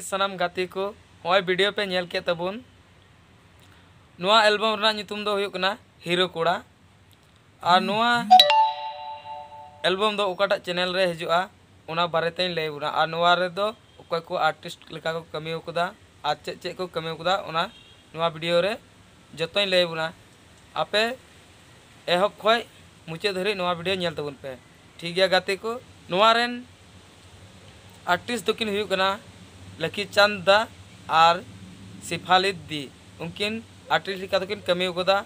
सनाम गाती को हॉय वीडियो पे नेल के तबुन नुआ एल्बम रना नितुम दो हुयुक कना हीरो कोड़ा और नुआ एल्बम दो उकाटा चैनल रे हिजुआ उना बारे तेन लay बुना और नुआ रे दो उकय को आर्टिस्ट लेका को कमी उकदा आज चे को कमी उकदा उना नुआ वीडियो रे जतोय लay बुना आपे एहब खय मुचे धरि नुआ वीडियो नेल तबुन पे ठीक गया गाते को नुआ रेन आर्टिस्ट दोकिन हुयुक कना लकी चांद दा और सिफालिद दी उनकिन आर्टिस्ट लिखा तो कमी उकदा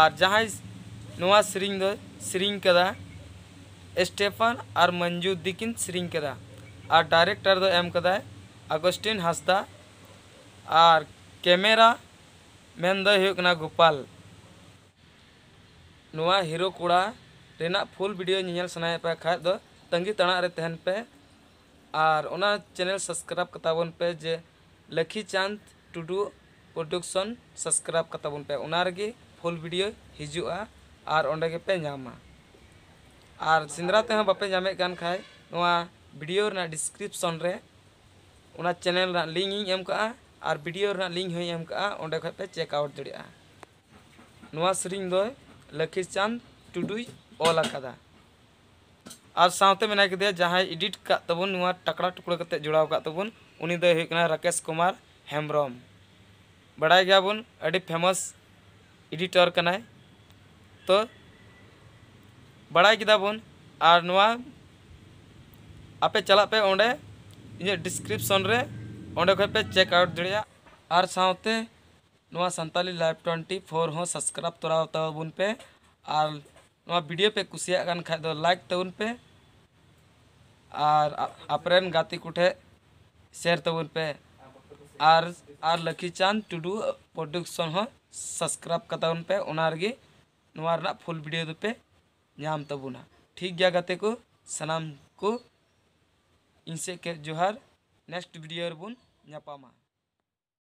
और जहाँ नुआ सिरिंग दो सिरिंग कदा स्टेफन और मंजू दिकिन सिरिंग कदा और डायरेक्टर दो एम कदा अगस्टिन हासदा और कैमरा मेन दो हुयुक कना गोपाल नुआ हीरो कोड़ा रेना फुल वीडियो नेल सनाय पे खाय दो तंगी तणा रे तहन पे और उना चैनल सब्सक्राइब कताबन पे जे लकी चांद टुडू प्रोडक्शन सब्सक्राइब कताबन पे उना रगे फुल वीडियो हिजुआ और ओंडे के पे नामा और सिंदरा ते हम बापे जामे गान खाय नुआ वीडियो ना डिस्क्रिप्शन रे उना चैनल ना लिंक इन एम का और वीडियो ना लिंक होय एम का ओंडे ख पे चेक आउट दड़िया नुआ सरिंग दो लकी चांद टुडू ऑल अकादा और सावते मेना के जहाँ एडिट का तबुन नुआ टकड़ा टुकड़ा कते जुड़ाव का तबुन उनी दो हुई कना राकेश कुमार हेम्ब्रम बड़ाय गया बुन अड़ी फेमस एडिटर कनाय तो बड़ाय किदा बुन और नुआ आपे चला पे ओंडे इन डिस्क्रिप्शन रे ओंडे खय पे चेक आउट दड़िया और सावते नुआ संताली लाइव 24 हो सब्सक्राइब तोराव तबुन पे और नुआ वीडियो पे कुसिया कान खाय दो लाइक तबुन पे और अपरेन गाती कुठे शेयर तबुन पे और लकी चांद टुडू प्रोडक्शन हो सब्सक्राइब कताबुन पे उना रगे नुआ रना फुल वीडियो दो पे नाम तबुना ठीक गया गाते को सनाम को इनसे के जोहार नेक्स्ट वीडियो रे बुन न्यापामा।